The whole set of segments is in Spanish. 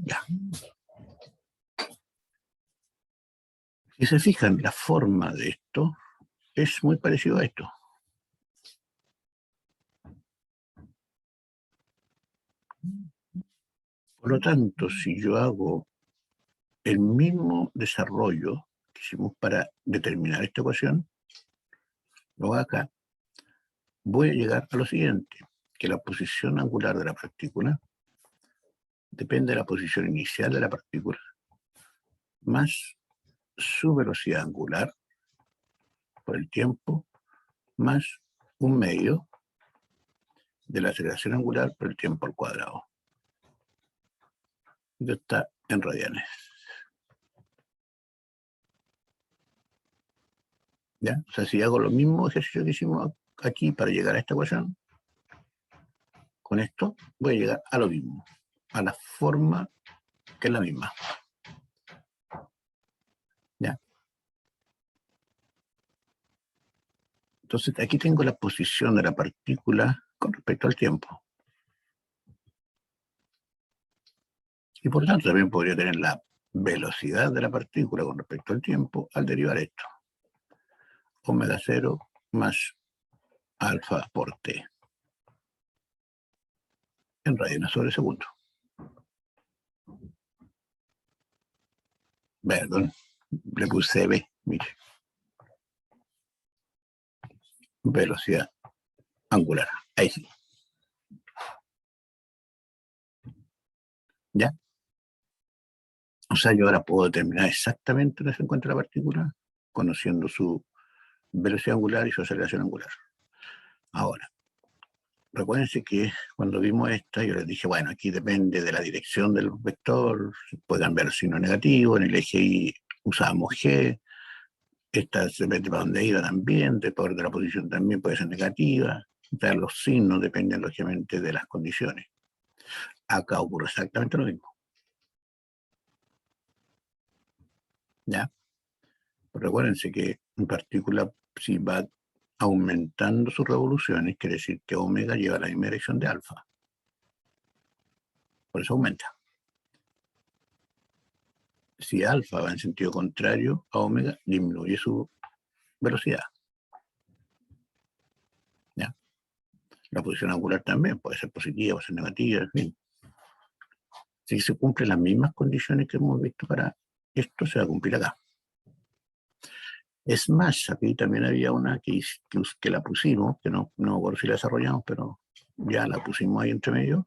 Ya. Si se fijan, la forma de esto es muy parecido a esto. Por lo tanto, si yo hago el mismo desarrollo que hicimos para determinar esta ecuación, lo hago acá, voy a llegar a lo siguiente, que la posición angular de la partícula depende de la posición inicial de la partícula más su velocidad angular por el tiempo más un medio de la aceleración angular por el tiempo al cuadrado. Esto está en radianes. ¿Ya? O sea, si hago lo mismo ejercicio que hicimos aquí para llegar a esta ecuación, con esto voy a llegar a lo mismo, a la forma que es la misma. ¿Ya? Entonces aquí tengo la posición de la partícula con respecto al tiempo. Y por tanto también podría tener la velocidad de la partícula con respecto al tiempo al derivar esto. Omega 0 más alfa por t en radianes sobre segundo. Perdón, le puse B, mire. Velocidad angular. Ahí sí. ¿Ya? O sea, yo ahora puedo determinar exactamente dónde se encuentra la partícula, conociendo su velocidad angular y su aceleración angular. Ahora, recuérdense que cuando vimos esta, yo les dije, bueno, aquí depende de la dirección del vector, se puede cambiar el signo negativo, en el eje Y usábamos G, esta depende para dónde iba también, depende de la posición también puede ser negativa, o sea, los signos dependen lógicamente de las condiciones. Acá ocurre exactamente lo mismo. ¿Ya? Pero recuérdense que en partícula, si va aumentando sus revoluciones, quiere decir que omega lleva la misma dirección de alfa. Por eso aumenta. Si alfa va en sentido contrario a omega, disminuye su velocidad. ¿Ya? La posición angular también puede ser positiva, puede ser negativa, en fin. Si se cumplen las mismas condiciones que hemos visto para esto, se va a cumplir acá. Es más, aquí también había una que la pusimos, que no me acuerdo si la desarrollamos, pero ya la pusimos ahí entre medio,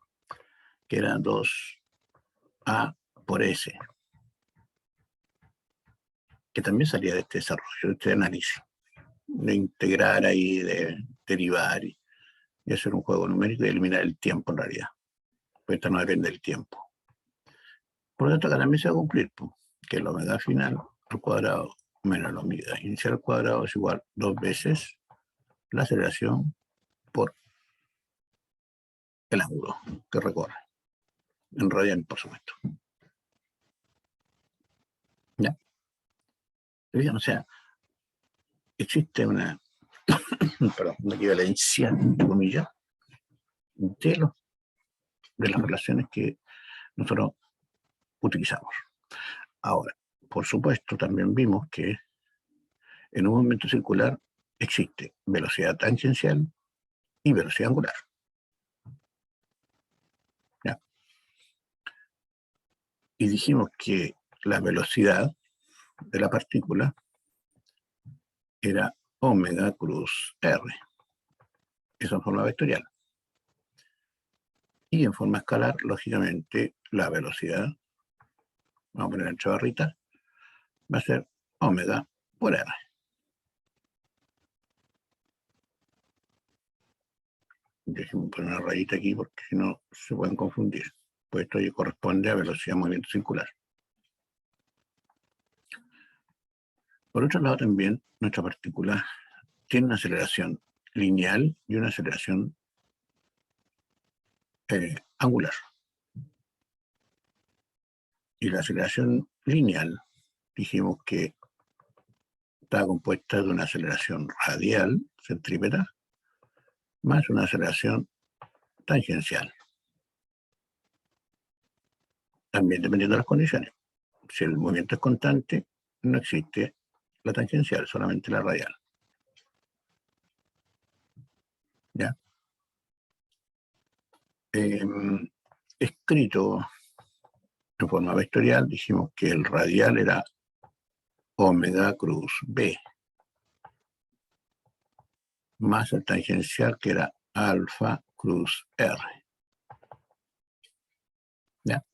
que era 2A por S, que también salía de este desarrollo, de este análisis, de integrar ahí, de derivar y hacer un juego numérico y eliminar el tiempo en realidad, pues esto no depende del tiempo. Por lo tanto, acá también se va a cumplir, pues, que la omega final al cuadrado menos la omega inicial al cuadrado es igual 2 veces la aceleración por el ángulo que recorre, en radianes, por supuesto. ¿Ya? O sea, existe una, perdón, una equivalencia, entre comillas, de las relaciones que nosotros utilizamos. Ahora, por supuesto, también vimos que en un movimiento circular existe velocidad tangencial y velocidad angular. ¿Ya? Y dijimos que la velocidad de la partícula era omega cruz R. Eso en forma vectorial. Y en forma escalar, lógicamente, la velocidad, vamos a poner entre barritas, va a ser omega por R. Déjenme poner una rayita aquí porque si no se pueden confundir. Pues esto ya corresponde a velocidad de movimiento circular. Por otro lado, también nuestra partícula tiene una aceleración lineal y una aceleración angular. Y la aceleración lineal, dijimos que está compuesta de una aceleración radial, centrípeta, más una aceleración tangencial. también dependiendo de las condiciones. Si el movimiento es constante, no existe la tangencial, solamente la radial. ¿Ya? Escrito en forma vectorial, dijimos que el radial era omega cruz B, más el tangencial que era alfa cruz R. ¿Ya?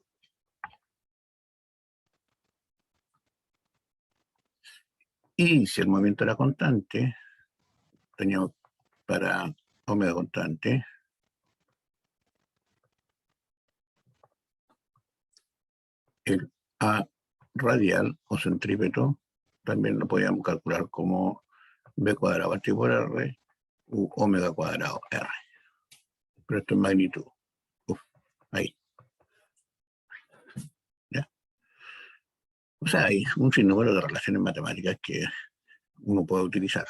Y si el movimiento era constante, teníamos para omega constante el A radial o centrípeto, también lo podíamos calcular como B cuadrado partido por R u omega cuadrado R. Pero esto es magnitud. Ahí. ¿Ya? O sea, hay un sinnúmero de relaciones matemáticas que uno puede utilizar.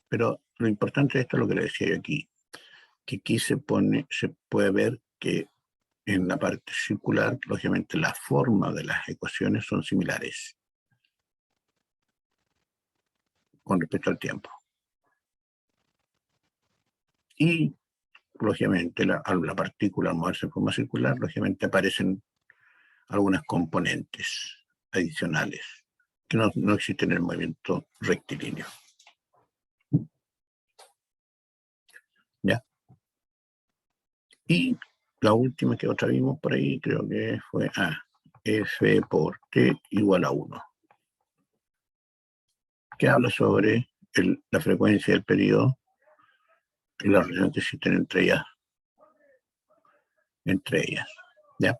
Pero lo importante de esto es lo que le decía yo aquí, que aquí se puede ver que en la parte circular, lógicamente, la forma de las ecuaciones son similares con respecto al tiempo. Y, lógicamente, la partícula al moverse en forma circular, lógicamente aparecen algunas componentes adicionales que no existen en el movimiento rectilíneo. ¿Ya? Y la última que otra vimos por ahí, creo que fue F por T igual a 1, que habla sobre la frecuencia del periodo y la relación que existen entre ellas. ¿Ya?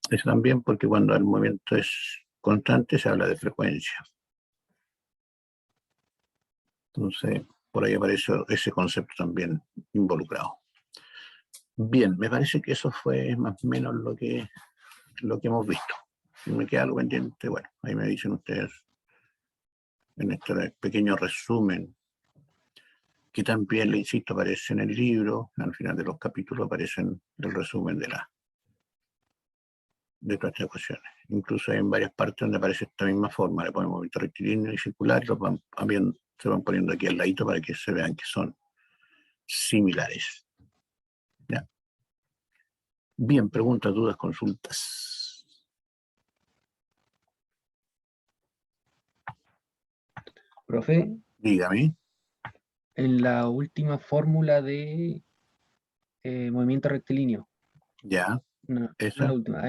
Eso también porque cuando el movimiento es constante se habla de frecuencia. Entonces, por ahí aparece ese concepto también involucrado. Bien, me parece que eso fue más o menos lo que hemos visto. Si me queda algo pendiente, bueno, ahí me dicen ustedes en este pequeño resumen, que también, le insisto, aparece en el libro, al final de los capítulos aparecen el resumen de todas estas ecuaciones. Incluso hay en varias partes donde aparece esta misma forma, le ponemos movimiento rectilíneo y circular, y se van poniendo aquí al ladito para que se vean que son similares. ¿Ya? Bien, preguntas, dudas, consultas. Profe, Dígame. en la última fórmula de movimiento rectilíneo, Ya, no, no la esa. última,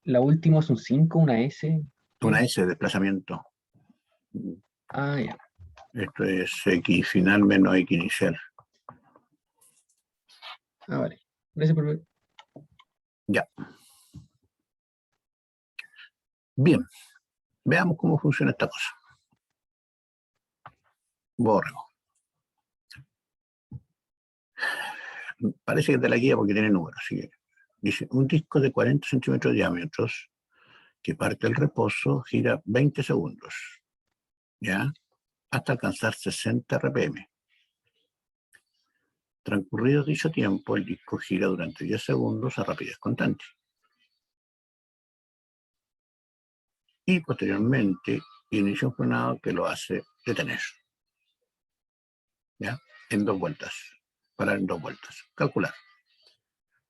la última es un 5, una S. Una ¿Qué? S, desplazamiento. Ya. Esto es X final menos X inicial. Vale. Gracias, profe. Ya. Bien, veamos cómo funciona esta cosa. Borrego. Parece que te la guía porque tiene números. Así que dice, un disco de 40 centímetros de diámetros que parte del reposo gira 20 segundos, ¿ya? Hasta alcanzar 60 RPM. Transcurrido dicho tiempo, el disco gira durante 10 segundos a rapidez constante. Y posteriormente inicia un frenado que lo hace detener, ¿ya? En 2 vueltas. Parar en 2 vueltas. Calcular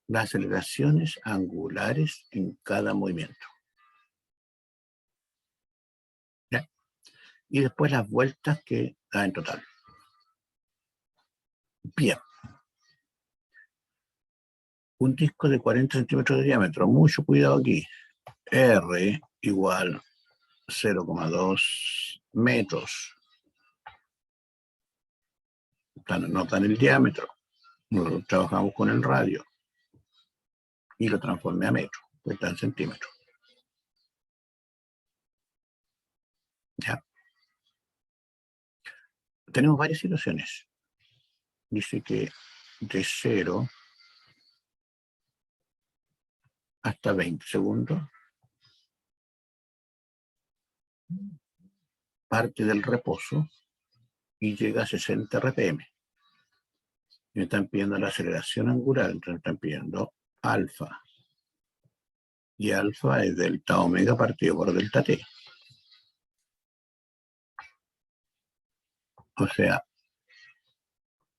las aceleraciones angulares en cada movimiento. ¿Ya? Y después las vueltas que da en total. Bien. Un disco de 40 centímetros de diámetro, mucho cuidado aquí. R igual 0,2 metros. No está en el diámetro. Nosotros trabajamos con el radio y lo transformé a metro, pues está en centímetros. ¿Ya? Tenemos varias situaciones. Dice que de 0 hasta 20 segundos parte del reposo y llega a 60 RPM. Me están pidiendo la aceleración angular, entonces me están pidiendo alfa. Y alfa es delta omega partido por delta t. O sea,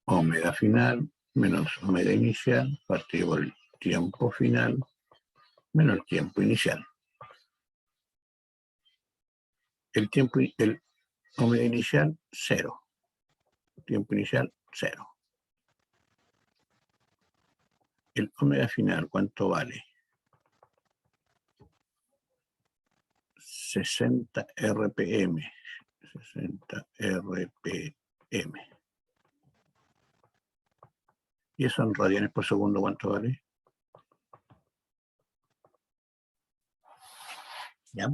omega final menos omega inicial partido por el tiempo final menos el tiempo inicial. El omega inicial, 0. Tiempo inicial, 0. El omega final, ¿cuánto vale? 60 RPM. 60 RPM. ¿Y eso en radianes por segundo cuánto vale? ¿Ya?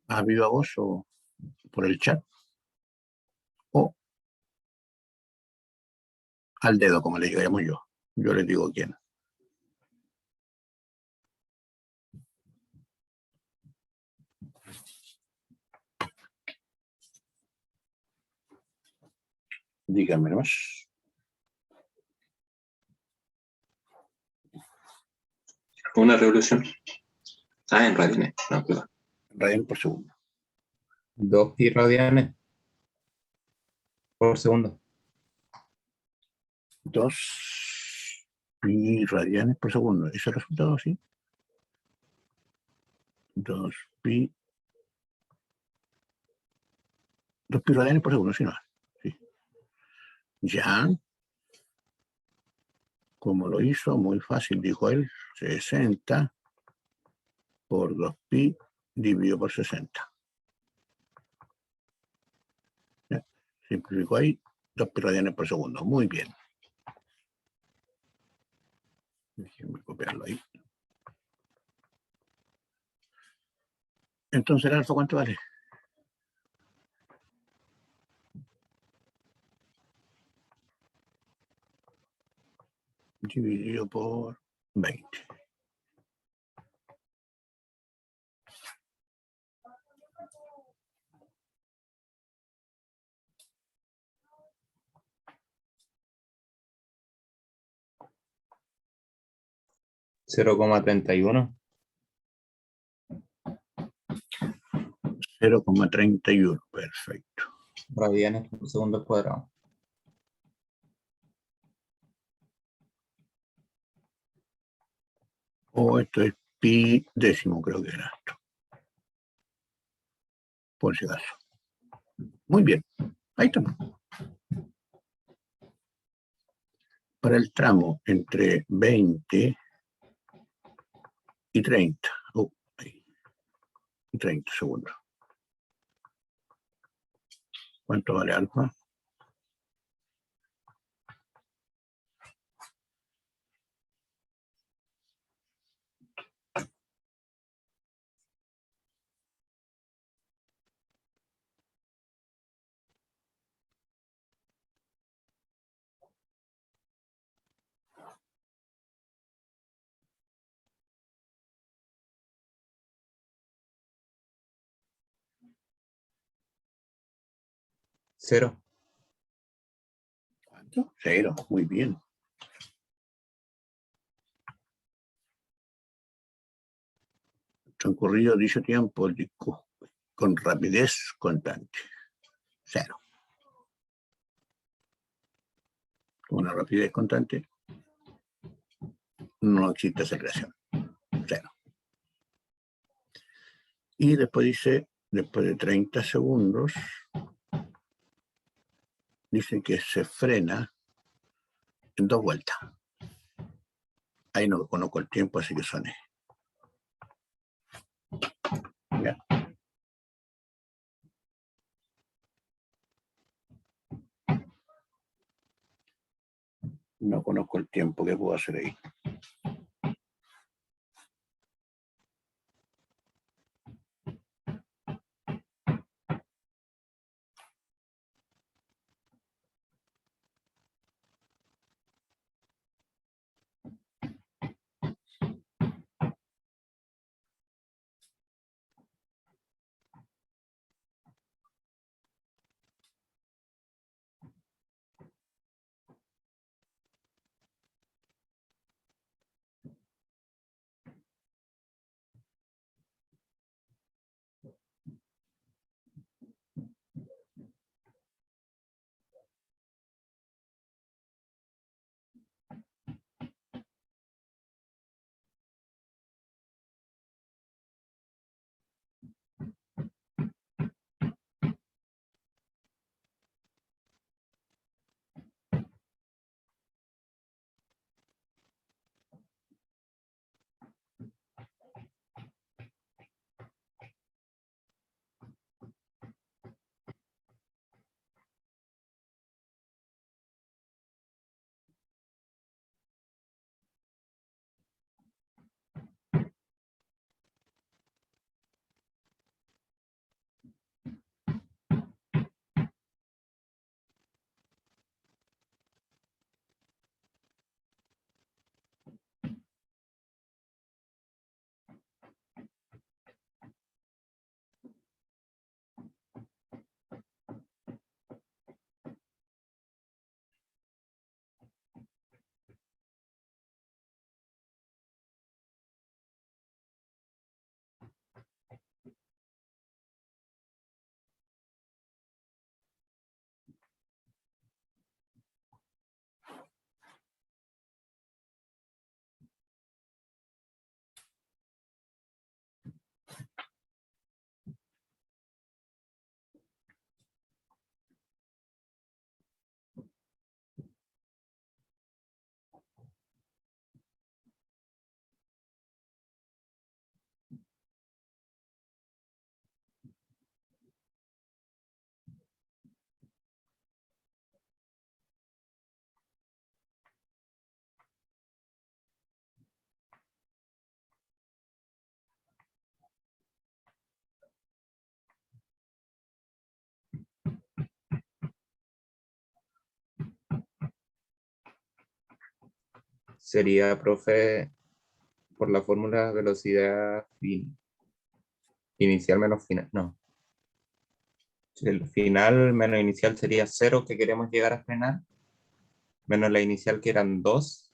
¿A viva voz o por el chat? O al dedo, como le llamo yo. Yo les digo quién. Díganme más. Una revolución. Ah, en radianes. No, perdón. Radianes por segundo. 2 pi radianes por segundo. 2 pi radianes por segundo. ¿Ese resultado sí? 2 pi radianes por segundo, si no. Sí. Ya. Como lo hizo, muy fácil, dijo él, 60 por 2 pi dividido por 60. ¿Ya? Simplificó ahí, 2 pi radianes por segundo. Muy bien. Déjenme copiarlo ahí. Entonces, ¿el alfa cuánto vale? Dividido por 20. $0,31. 0,31. Perfecto. Radianes por segundo al cuadrado. O esto es pi décimo, creo que era esto. Por si acaso. Muy bien. Ahí estamos. Para el tramo entre 20 y 30. Ahí. Y 30 segundos. ¿Cuánto vale alfa? Cero. ¿Cuánto? 0. Muy bien. Transcurrido dicho tiempo, el disco con rapidez constante. 0. Con una rapidez constante no existe aceleración. 0. Y después dice, después de 30 segundos, dice que se frena en 2 vueltas. Ahí no conozco el tiempo, así que soné. ¿Ya? No conozco el tiempo que puedo hacer ahí. Sería, profe, por la fórmula velocidad inicial menos final. No. El final menos inicial sería 0, que queremos llegar a frenar, menos la inicial, que eran 2.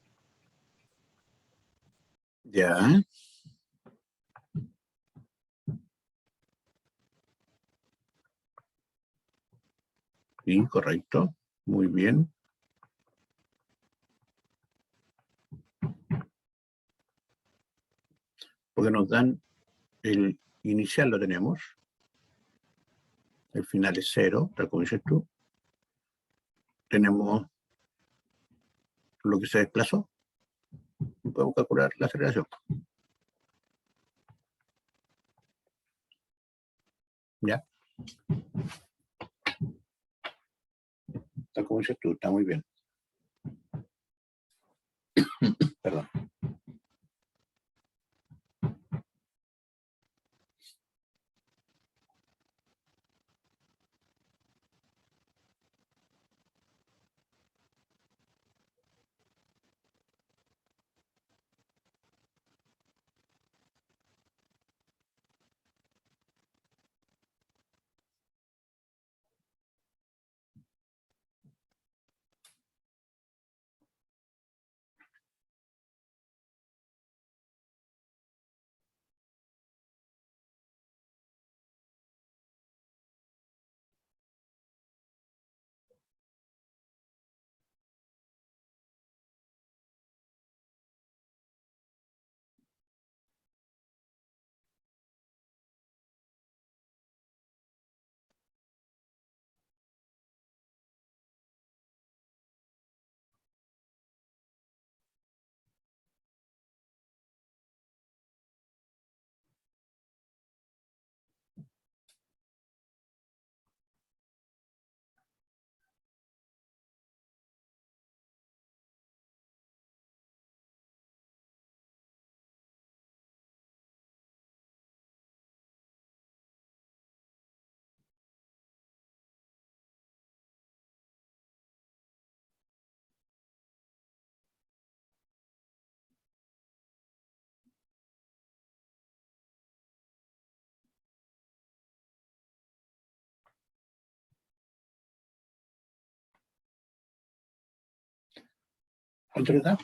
Ya. Sí, correcto. Muy bien. Porque nos dan el inicial, lo tenemos. El final es 0, tal como dices tú. Tenemos lo que se desplazó. Y podemos calcular la aceleración. ¿Ya? Tal como dices tú, está muy bien. Perdón. ¿Cuánto le da?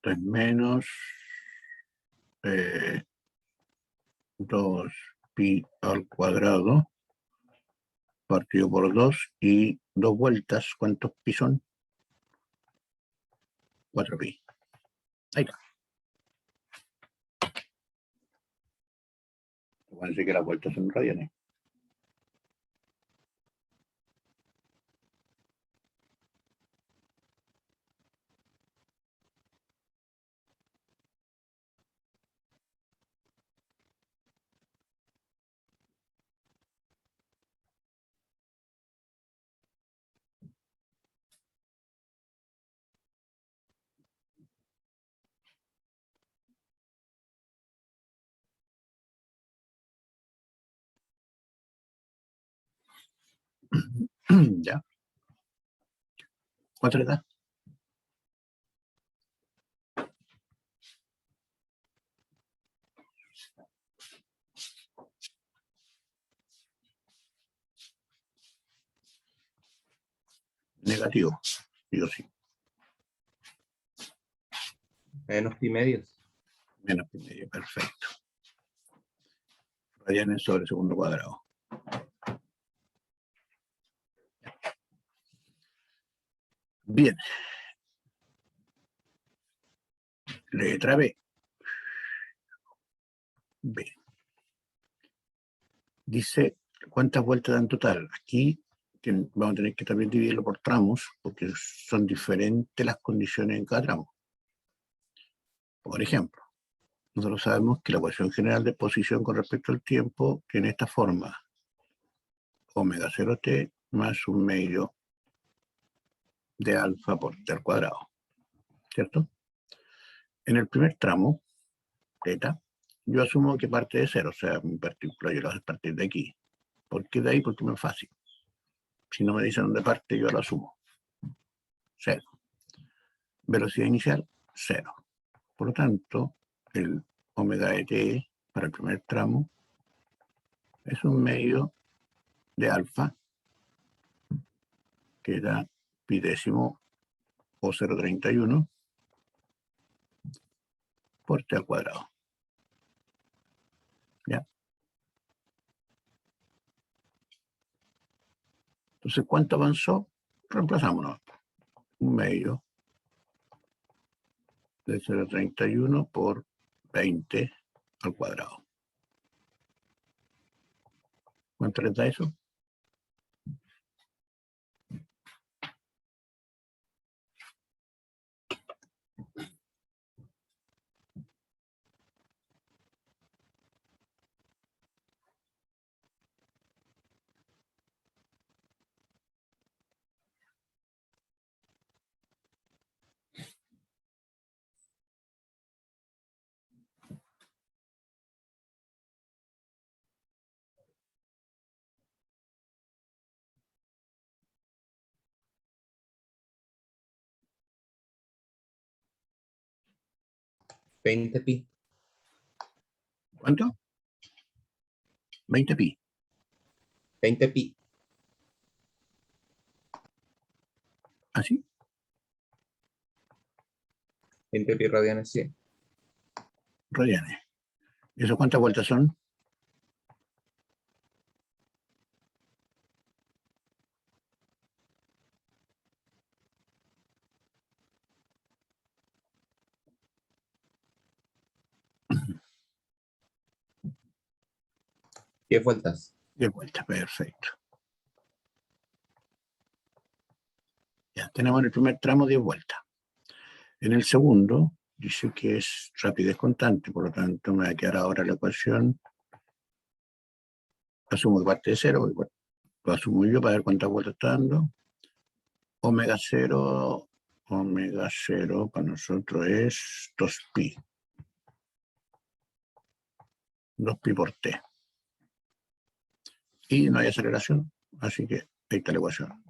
Entonces, menos 2pi al cuadrado partido por 2 y 2 vueltas. ¿Cuántos pi son? 4pi. Ahí está. Parece que las vueltas son radianes. ¿Ya? ¿Cuánto le da? Negativo, digo sí. Menos pi medios. Menos pi medio, perfecto. Radianes sobre segundo cuadrado. Bien. Letra B. B. Dice, ¿cuántas vueltas dan total? Aquí vamos a tener que también dividirlo por tramos, porque son diferentes las condiciones en cada tramo. Por ejemplo, nosotros sabemos que la ecuación general de posición con respecto al tiempo tiene esta forma. Omega 0t más un medio de alfa por t al cuadrado. ¿Cierto? En el primer tramo, θ, yo asumo que parte de 0, o sea, mi partícula yo la voy a partir de aquí. ¿Por qué de ahí? Porque me es fácil. Si no me dicen dónde parte, yo lo asumo. 0. Velocidad inicial, 0. Por lo tanto, el omega de t para el primer tramo es un medio de alfa, que da pi décimo o 0,31 por t al cuadrado. ¿Ya? Entonces, ¿cuánto avanzó? Reemplazámonos. Un medio de 0,31 por 20 al cuadrado. ¿Cuánto les da eso? $20pi. ¿Cuánto? 20 pi. 20pi. ¿Así? 20pi radianes, sí. Radianes. ¿Eso cuántas vueltas son? ¿10 vueltas? 10 vueltas, perfecto. Ya, tenemos en el primer tramo 10 vueltas. En el segundo, dice que es rapidez constante, por lo tanto me va a quedar ahora la ecuación. Asumo que parte de 0, lo asumo yo para ver cuántas vueltas está dando. Omega 0 para nosotros es 2pi. 2pi por t. Y no hay aceleración, así que ahí está la ecuación.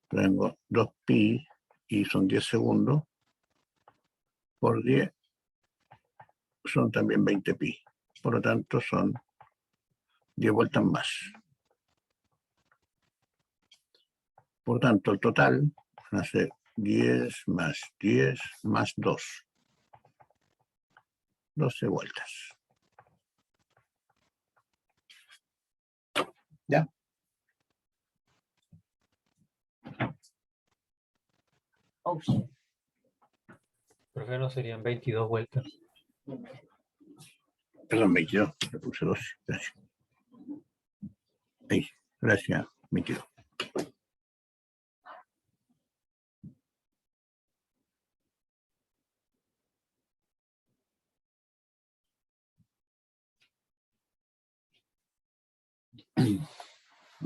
Tengo 2pi y son 10 segundos. Por 10 son también 20 pi. Por lo tanto, son 10 vueltas más. Por tanto, el total va a ser 10 más 10 más 2. 12 vueltas. ¿Ya? Oh, shit. ¿Por qué no serían 22 vueltas? Perdón, 22. Le puse 12. Gracias. Ahí. Gracias. 22.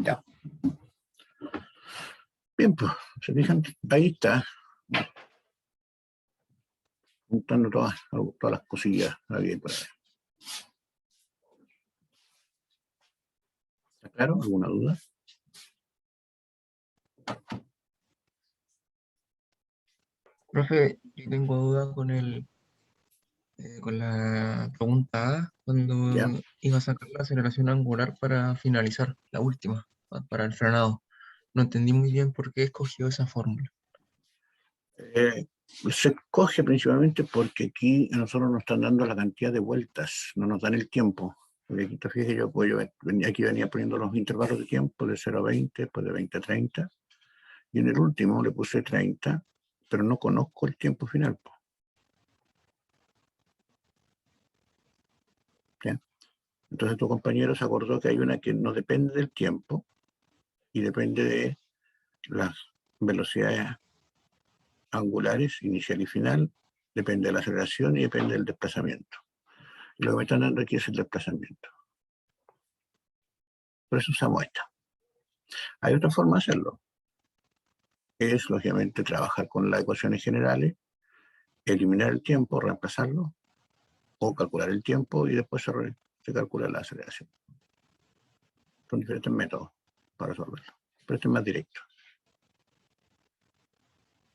Ya. Bien, pues, se fijan, ahí está. Juntando todas las cosillas. Aquí, por ahí. ¿Está claro? ¿Alguna duda? Profe, yo tengo duda con con la pregunta A, cuando Ya. iba a sacar la aceleración angular para finalizar, la última, para el frenado. No entendí muy bien por qué escogió esa fórmula. Se escoge principalmente porque aquí a nosotros nos están dando la cantidad de vueltas, no nos dan el tiempo. Porque aquí te fijas, aquí venía poniendo los intervalos de tiempo de 0 a 20, después de 20 a 30, y en el último le puse 30, pero no conozco el tiempo final. ¿Ya? Entonces tu compañero se acordó que hay una que no depende del tiempo y depende de las velocidades angulares, inicial y final, depende de la aceleración y depende del desplazamiento. Y lo que me están dando aquí es el desplazamiento. Por eso usamos esta. Hay otra forma de hacerlo. Es, lógicamente, trabajar con las ecuaciones generales, eliminar el tiempo, reemplazarlo, o calcular el tiempo y después se calcula la aceleración. Son diferentes métodos para resolverlo, pero este es más directo.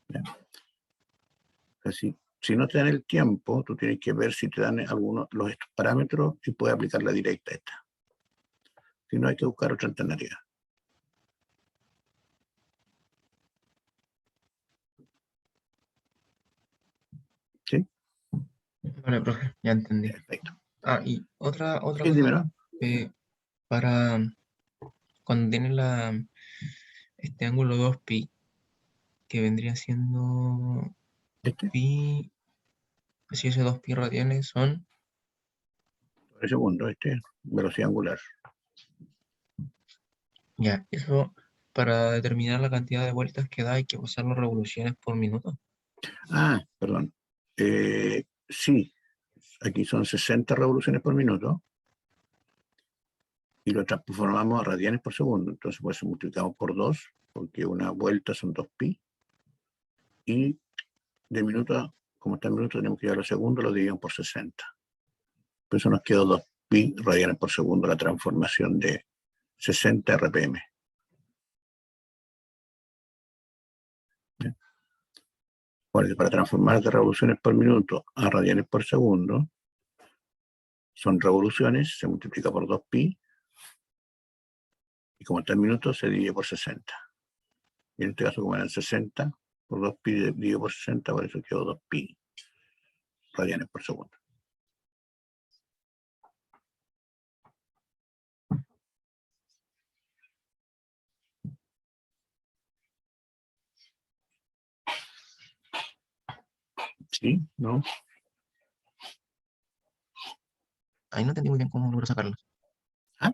¿Ya? Así, si no te dan el tiempo, tú tienes que ver si te dan algunos los estos parámetros y puedes aplicar la directa esta. Si no, hay que buscar otra alternativa. ¿Sí? Vale, profe, ya entendí. Perfecto. Ah, y otra Sí, dímelo. para cuando tiene este ángulo 2pi, que vendría siendo Este, pi, si ese 2pi radianes son, por el segundo, este, velocidad angular. ya, eso para determinar la cantidad de vueltas que da hay que usar las revoluciones por minuto. Ah, perdón. Sí, aquí son 60 revoluciones por minuto y lo transformamos a radianes por segundo. Entonces, pues multiplicamos por 2, porque una vuelta son 2pi. Y de minuto, como está en minuto, tenemos que llevarlo a segundo, lo dividimos por 60. Por eso nos quedó 2pi radianes por segundo, la transformación de 60 RPM. ¿Bien? Porque para transformar de revoluciones por minuto a radianes por segundo, son revoluciones, se multiplica por 2pi, y como está en minutos, se divide por 60. Y en este caso, como eran 60, por 2pi dividido por 60, por eso quedó 2pi radianes por segundo. ¿Sí? ¿No? Ahí no entendí muy bien cómo logró sacarlas. ¿Ah?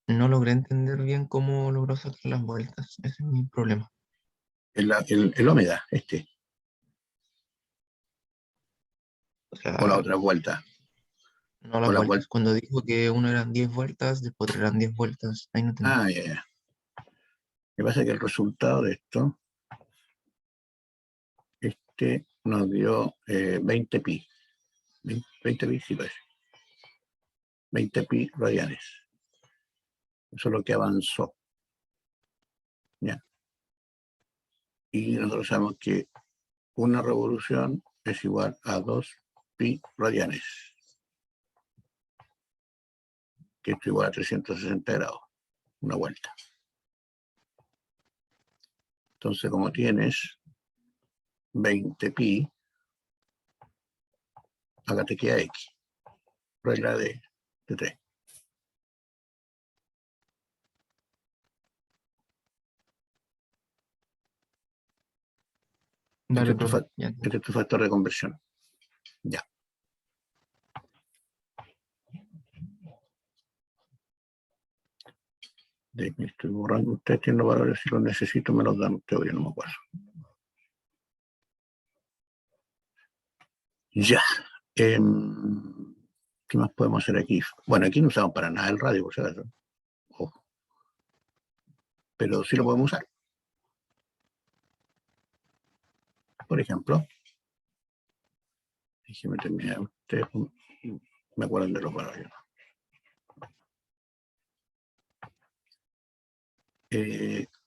No logré entender bien cómo logró sacar las vueltas. Ese es mi problema. El ómega, este, O o la sea, otra vuelta, no o las la vueltas. vuelta. Cuando dijo que uno eran 10 vueltas, después otro eran 10 vueltas. Ahí no entendí. Ah, ya, ya. Lo que pasa es que el resultado de esto, este nos dio 20 pi. 20 pi, sí parece. 20 pi radianes. Eso es lo que avanzó. ¿Ya? Y nosotros sabemos que una revolución es igual a 2 pi radianes, que esto es igual a 360 grados, una vuelta. Entonces, como tienes 20 pi, acá te queda x, regla de 3. Vale, profe. Ya entendí. Este es tu factor de conversión. Ya. Estoy borrando. Ustedes tienen los valores, si los necesito me los dan ustedes, yo no me acuerdo. Ya. ¿Qué más podemos hacer aquí? Bueno, aquí no usamos para nada el radio, por si acaso. Ojo. Pero sí lo podemos usar. Por ejemplo, déjenme terminar. Ustedes me acuerdan de los valores.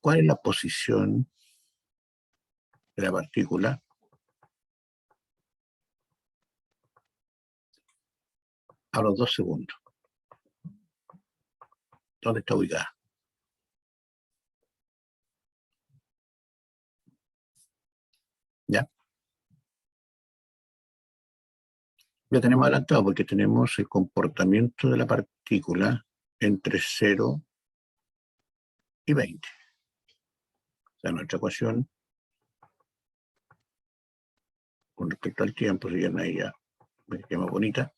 ¿Cuál es la posición de la partícula a los 2 segundos? ¿Dónde está ubicada? ¿Ya? Ya tenemos adelantado porque tenemos el comportamiento de la partícula entre 0 y 20. O sea, nuestra ecuación con respecto al tiempo, si bien ahí ya me queda más bonita,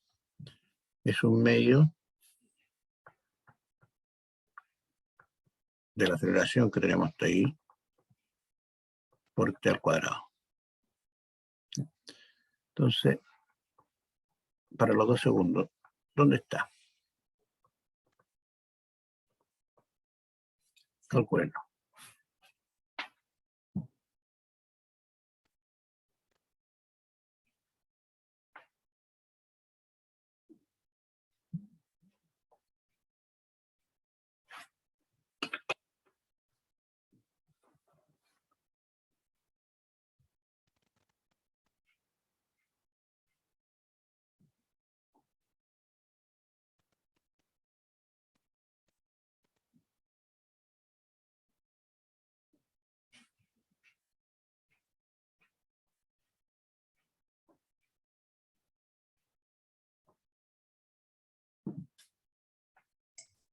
es un medio de la aceleración que tenemos hasta ahí por t al cuadrado. Entonces, para los 2 segundos, ¿dónde está? Calculenlo.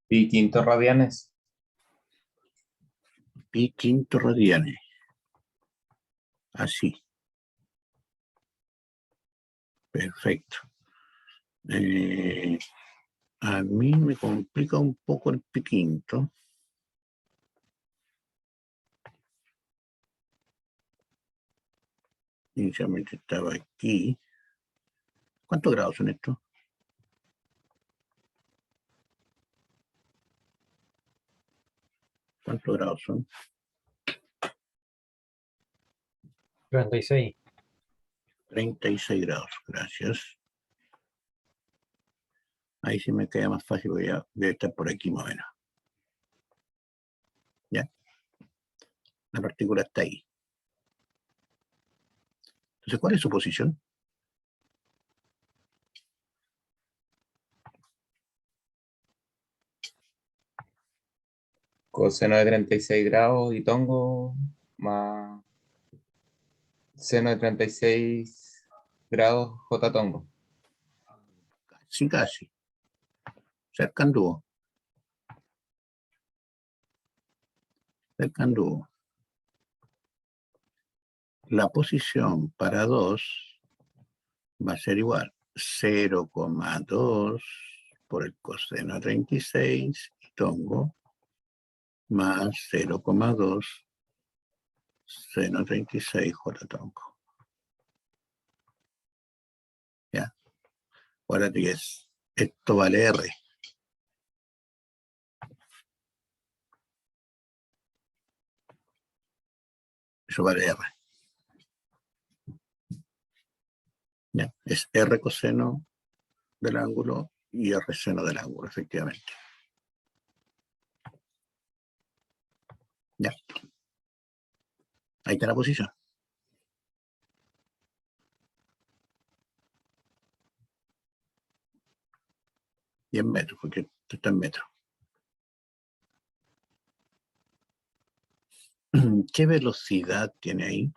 Pi quinto radianes. Pi quinto radianes. Así. Perfecto. A mí me complica un poco el pi quinto. Inicialmente estaba aquí. ¿Cuántos grados son estos? ¿Cuántos grados son? 36. 36 grados, gracias. Ahí sí me queda más fácil, porque ya debe estar por aquí más o menos. ¿Ya? La partícula está ahí. Entonces, ¿cuál es su posición? Coseno de 36 grados y tongo más seno de 36 grados J tongo. Sí, casi. Cerca anduvo. Cerca anduvo. La posición para 2 va a ser igual. 0,2 por el coseno de 36 y tongo más 0,2 seno 36 J tongo. ¿Ya? Ahora esto vale R. Eso vale R. ¿Ya? Es R coseno del ángulo y R seno del ángulo, efectivamente. ¿Ya? Ahí está la posición. Y en metros, porque esto está en metros. ¿Qué velocidad tiene ahí?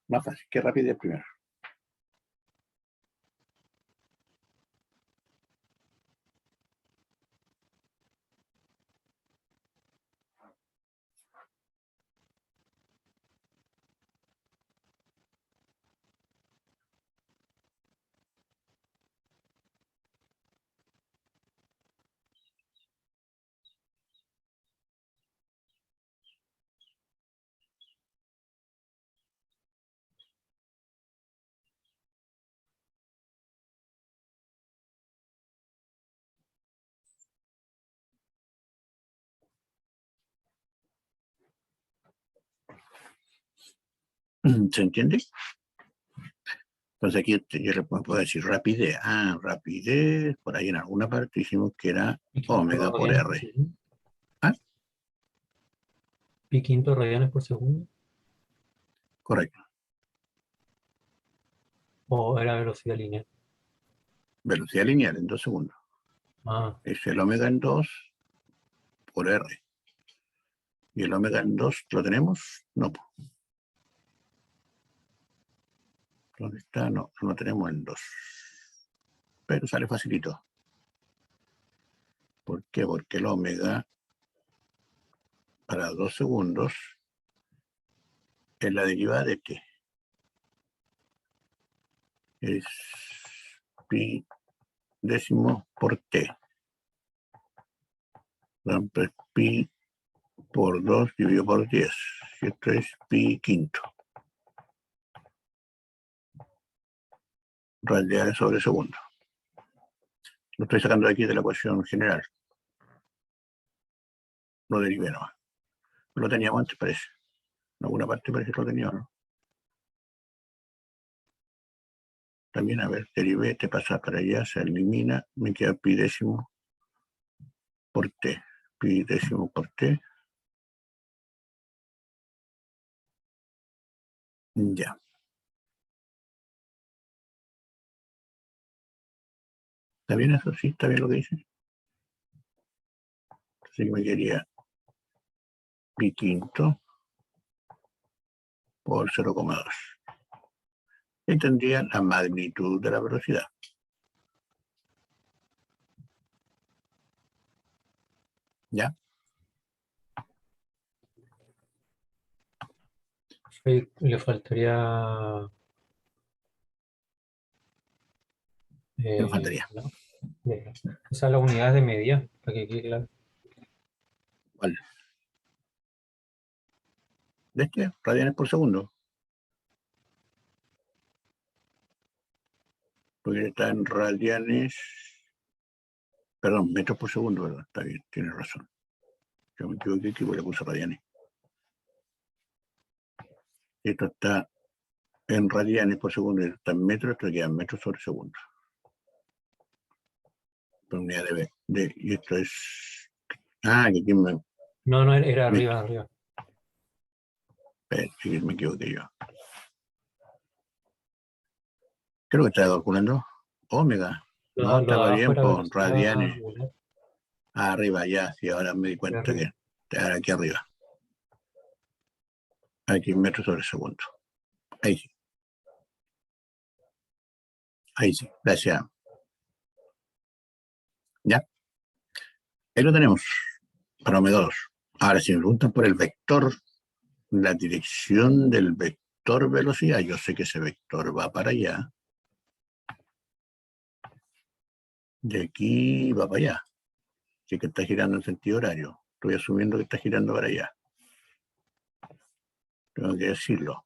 Más fácil, ¿qué rapidez primero? ¿Se entiende? Entonces aquí yo le puedo decir rapidez. Rapidez, por ahí en alguna parte dijimos que era Pi quinto omega por radianes por R. segundo. ¿Ah? Pi quinto radianes por segundo. Correcto. O era velocidad lineal. Velocidad lineal en 2 segundos. Es el omega en 2 por R. ¿Y el omega en 2 lo tenemos? No. ¿Dónde está? No, no lo tenemos en 2. Pero sale facilito. ¿Por qué? Porque el omega para 2 segundos es la derivada de t. Es pi décimo por t. Entonces, pi por 2 dividido por 10. Y esto es pi quinto. Radianes sobre segundo. Lo estoy sacando de aquí de la ecuación general. Lo derivé nomás. Lo teníamos antes, parece. En alguna parte parece que lo tenía, ¿no? También, a ver, derivé, te pasa para allá, se elimina, me queda pi décimo por t. Pi décimo por t. Ya. ¿Está bien eso? Sí, está bien lo que dice. Así que me quedaría pi quinto por 0,2. Y tendría la magnitud de la velocidad. ¿Ya? Ahí le faltaría... ¿Qué nos faltaría? no, esa es la unidad de medida, para que quede claro. ¿Cuál? ¿De este? Radianes por segundo. Porque está en radianes... Perdón, metros por segundo, ¿verdad? Está bien, tiene razón. Yo me equivoqué aquí porque le puse radianes. Esto está en radianes por segundo, esto está en metros, esto queda en metros sobre segundo. Por unidad y esto es... Ah, que aquí me... No, no, era arriba, arriba. Sí, me equivoqué yo. Creo que estaba calculando Omega. No, Lo de estaba abajo bien era por velocidad radianes. angular, Arriba ya, sí, ahora me di era cuenta arriba. que ahora aquí arriba. Aquí metros sobre segundo. Ahí sí. Ahí sí. Gracias. Ya. Ahí lo tenemos. Para Omega 2. Ahora, si me preguntan por el vector, la dirección del vector velocidad, yo sé que ese vector va para allá. De aquí va para allá. Así que está girando en sentido horario. Estoy asumiendo que está girando para allá. Tengo que decirlo.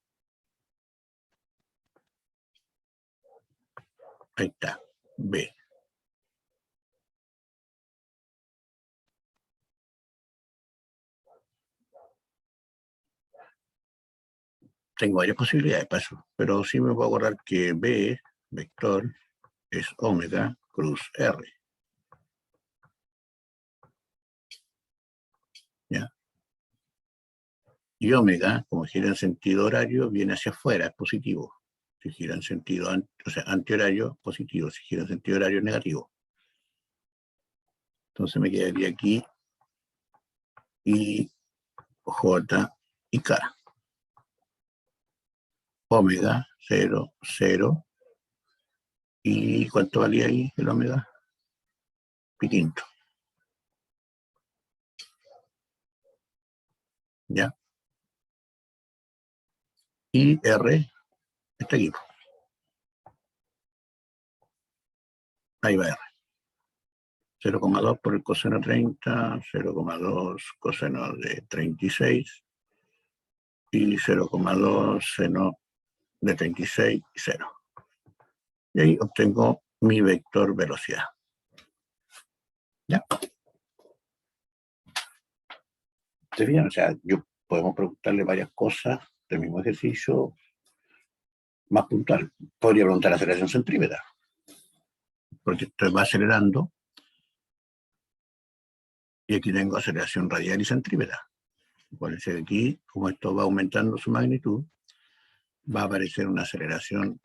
Ahí está. B. Tengo varias posibilidades para eso, pero sí me puedo acordar que B, vector, es omega cruz R. ¿Ya? Y omega, como gira en sentido horario, viene hacia afuera, es positivo. Si gira en sentido antihorario, positivo. Si gira en sentido horario, negativo. Entonces me quedaría aquí I, J y K. Omega 0, 0. ¿Y cuánto valía ahí el omega? Piquinto. ¿Ya? Y R está aquí. Ahí va R. 0,2 por el coseno 30, 0,2 coseno de 36 y 0,2 seno de 36 y 0. Y ahí obtengo mi vector velocidad. ¿Ya? ¿Se fijan? O sea, podemos preguntarle varias cosas del mismo ejercicio más puntual. Podría preguntar la aceleración centrípeta, porque esto va acelerando y aquí tengo aceleración radial y centrípeta. Puede ser aquí, como esto va aumentando su magnitud, va a aparecer una aceleración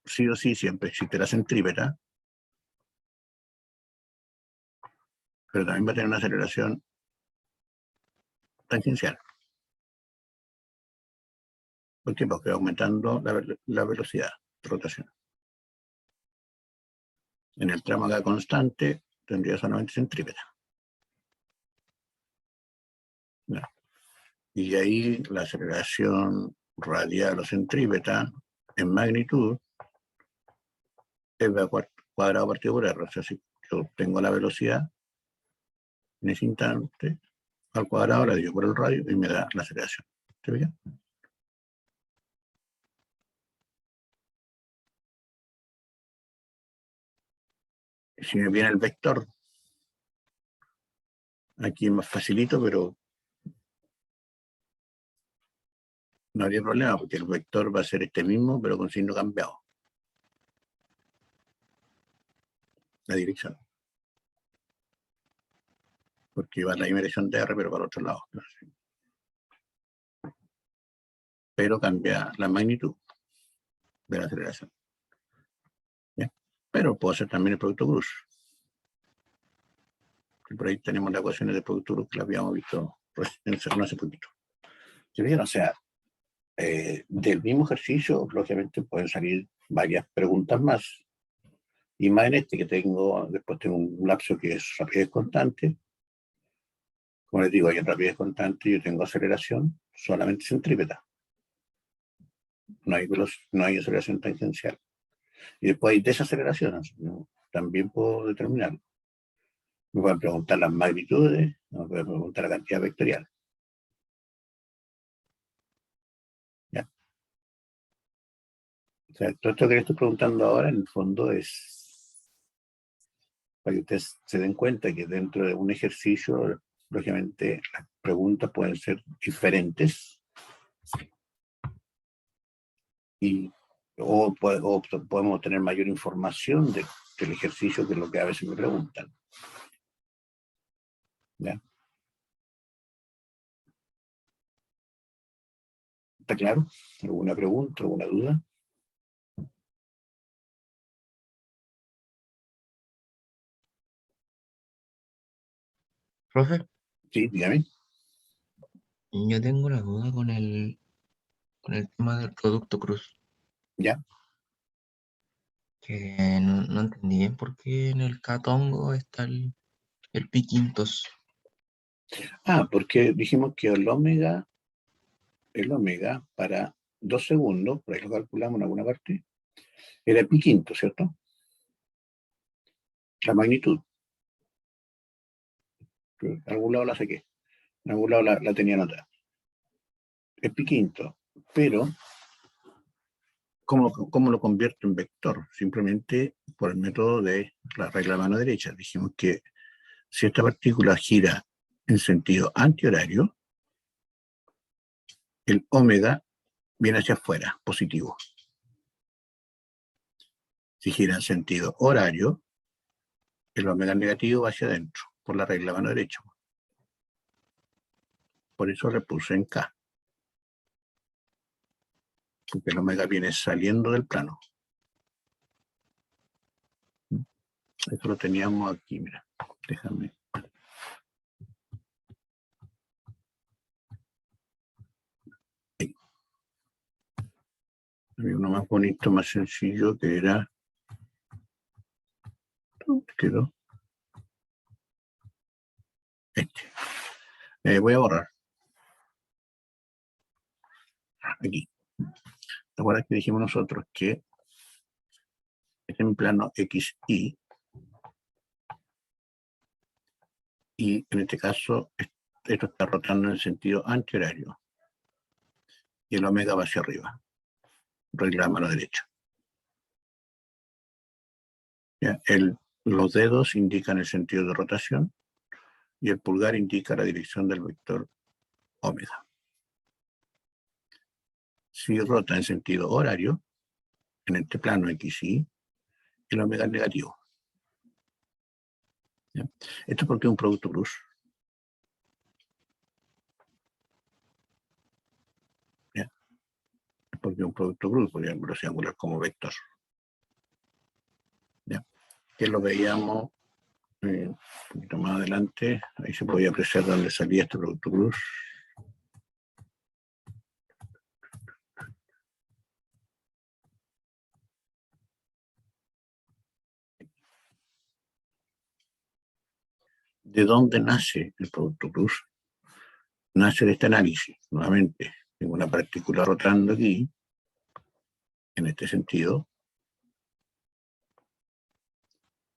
sí o sí, siempre existe la centrípeta, pero también va a tener una aceleración tangencial. ¿Por qué? Porque va aumentando la velocidad de rotación. En el tramo acá constante tendría solamente centrípeta. ¿No? Y ahí la aceleración radial o centrípeta en magnitud es V cuadrado partido por R. O sea, si yo obtengo la velocidad en ese instante, al cuadrado la divido por el radio y me da la aceleración. ¿Se ve? Si me viene el vector, aquí es más facilito, pero no habría problema porque el vector va a ser este mismo, pero con signo cambiado. La dirección. Porque va en la misma dirección de R, pero para el otro lado. Pero cambia la magnitud de la aceleración. ¿Ya? Pero puedo hacer también el producto cruz. Y por ahí tenemos las ecuaciones de producto cruz que las habíamos visto no hace poquito. ¿Sí bien? O sea, del mismo ejercicio, lógicamente pueden salir varias preguntas más. Y más en este que tengo, después tengo un lapso que es rapidez constante. Como les digo, hay en rapidez constante, yo tengo aceleración solamente centrípeta. No hay aceleración tangencial. Y después hay desaceleración, ¿no? También puedo determinarlo. Me pueden preguntar las magnitudes, me pueden preguntar la cantidad vectorial. ¿Ya? O sea, todo esto que le estoy preguntando ahora, en el fondo, es para que ustedes se den cuenta que dentro de un ejercicio, lógicamente, las preguntas pueden ser diferentes y o podemos obtener mayor información del ejercicio que es lo que a veces me preguntan. ¿Ya? ¿Está claro? ¿Alguna pregunta, alguna duda? Profe, Sí, dígame. yo tengo una duda con el tema del producto cruz, ¿Ya? que no entendí bien por qué en el catongo está el pi quintos. Ah, porque dijimos que el omega para 2 segundos, por ahí lo calculamos en alguna parte, era pi quinto, ¿cierto? La magnitud. En algún lado la saqué, en algún lado la tenía anotada. Es pi quinto, pero ¿cómo lo convierto en vector? Simplemente por el método de la regla de mano derecha. Dijimos que si esta partícula gira en sentido antihorario, el omega viene hacia afuera, positivo. Si gira en sentido horario, el omega negativo va hacia adentro, por la regla de mano derecha. Por eso le puse en K. Porque el omega viene saliendo del plano. Eso lo teníamos aquí, mira. Déjame. Ahí. Había uno más bonito, más sencillo, que era... ¿Dónde quedó? Este. Voy a borrar. Aquí. ¿Te acuerdas que dijimos nosotros que es en plano XY? Y en este caso, esto está rotando en el sentido antihorario. Y el omega va hacia arriba. Regla de mano derecha. ¿Ya? Los dedos indican el sentido de rotación y el pulgar indica la dirección del vector omega. Si rota en sentido horario, en este plano XY, el omega es negativo. ¿Ya? Esto es porque es un producto cruz. ¿Ya? Es porque es un producto cruz, porque es velocidad angular como vector. ¿Ya? Que lo veíamos un poquito más adelante. Ahí se podía apreciar dónde salía este producto cruz. ¿De dónde nace el producto cruz? Nace de este análisis. Nuevamente, tengo una partícula rotando aquí, en este sentido.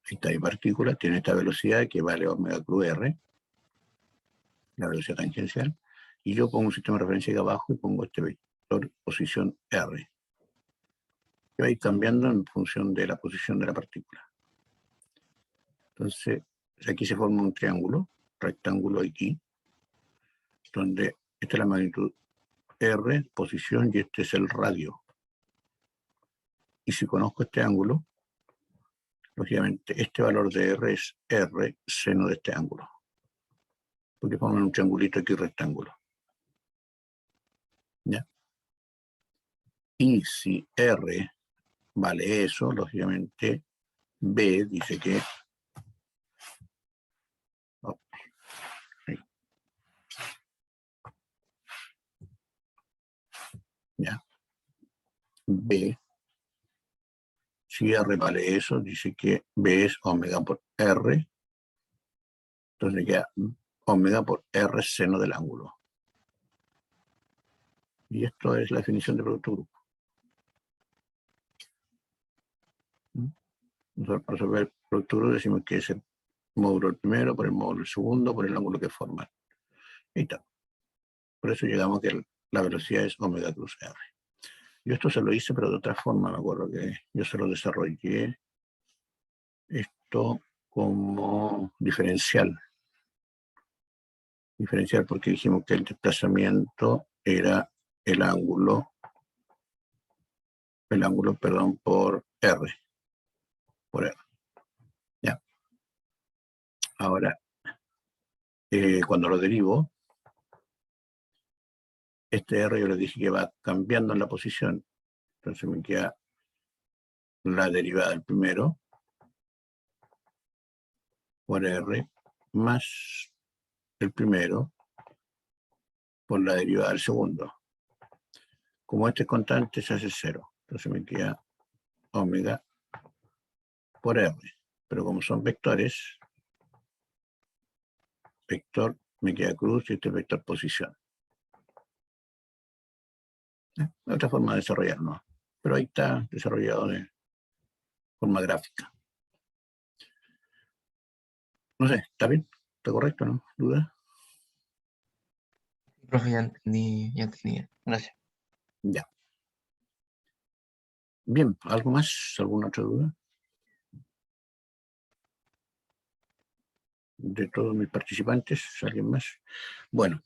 Esta partícula tiene esta velocidad que vale omega cruz R, la velocidad tangencial, y yo pongo un sistema de referencia aquí abajo y pongo este vector posición R, que va a ir cambiando en función de la posición de la partícula. Entonces, aquí se forma un triángulo, rectángulo aquí, donde esta es la magnitud R, posición, y este es el radio. Y si conozco este ángulo, lógicamente este valor de R es R seno de este ángulo, porque forman un triangulito aquí rectángulo. ¿Ya? Y si R vale eso, lógicamente B dice que ¿ya? B Si R vale eso, dice que B es omega por R. Entonces le queda omega por R seno del ángulo. Y esto es la definición de producto grupo. Nosotros para resolver el producto grupo decimos que es el módulo del primero por el módulo del segundo por el ángulo que forman. Ahí está. Por eso llegamos a que la velocidad es omega cruz R. Yo esto se lo hice, pero de otra forma. Me acuerdo que yo se lo desarrollé esto como diferencial. Diferencial porque dijimos que el desplazamiento era el ángulo, perdón, por R. Por R. Ya. Ahora, cuando lo derivo, este R yo les dije que va cambiando en la posición. Entonces me queda la derivada del primero por R más el primero por la derivada del segundo. Como este es constante, se hace cero. Entonces me queda omega por R. Pero como son vectores, vector me queda cruz y este es vector posición. Otra forma de desarrollarlo. Pero ahí está desarrollado de forma gráfica. No sé, ¿está bien? ¿Está correcto, no? ¿Duda? Profe, ya entendí, ya entendí. Gracias. Ya. Bien, ¿algo más? ¿Alguna otra duda? De todos mis participantes, ¿alguien más? Bueno,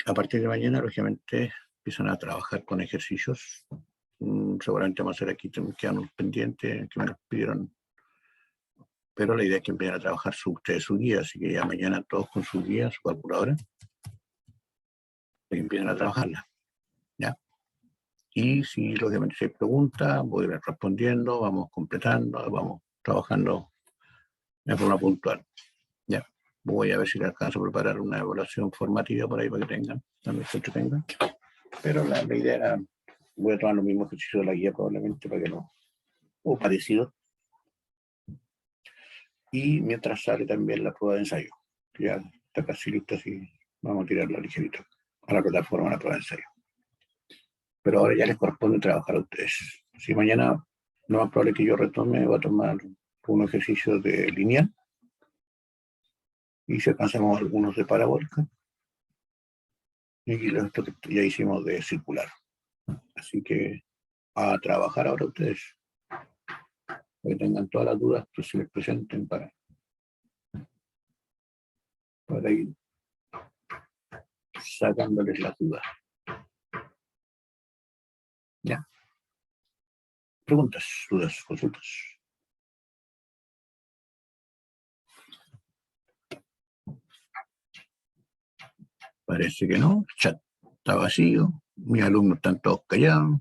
a partir de mañana, lógicamente, empiezan a trabajar con ejercicios. Seguramente vamos a hacer aquí, quedan unos pendientes que me los pidieron. Pero la idea es que empiecen a trabajar ustedes su guía, así que ya mañana todos con su guía, su calculadora, y empiecan a trabajarla. ¿Ya? Y si lógicamente se pregunta, voy a ir respondiendo, vamos completando, vamos trabajando de forma puntual. ¿Ya? Voy a ver si le alcanzo a preparar una evaluación formativa por ahí para que tengan, también se entretengan. Pero la idea era, voy a tomar los mismos ejercicios de la guía probablemente para que no, o parecido. Y mientras sale también la prueba de ensayo, que ya está casi lista, así vamos a tirarla ligerito a la plataforma de la prueba de ensayo. Pero ahora ya les corresponde trabajar a ustedes. Si mañana lo más probable que yo retome, voy a tomar un ejercicio de lineal y si alcanzamos algunos de parabólica y esto que ya hicimos de circular. Así que a trabajar ahora ustedes, que tengan todas las dudas que se les presenten para ir sacándoles las dudas. ¿Ya? Preguntas, dudas, consultas. Parece que no, el chat está vacío, mis alumnos están todos callados.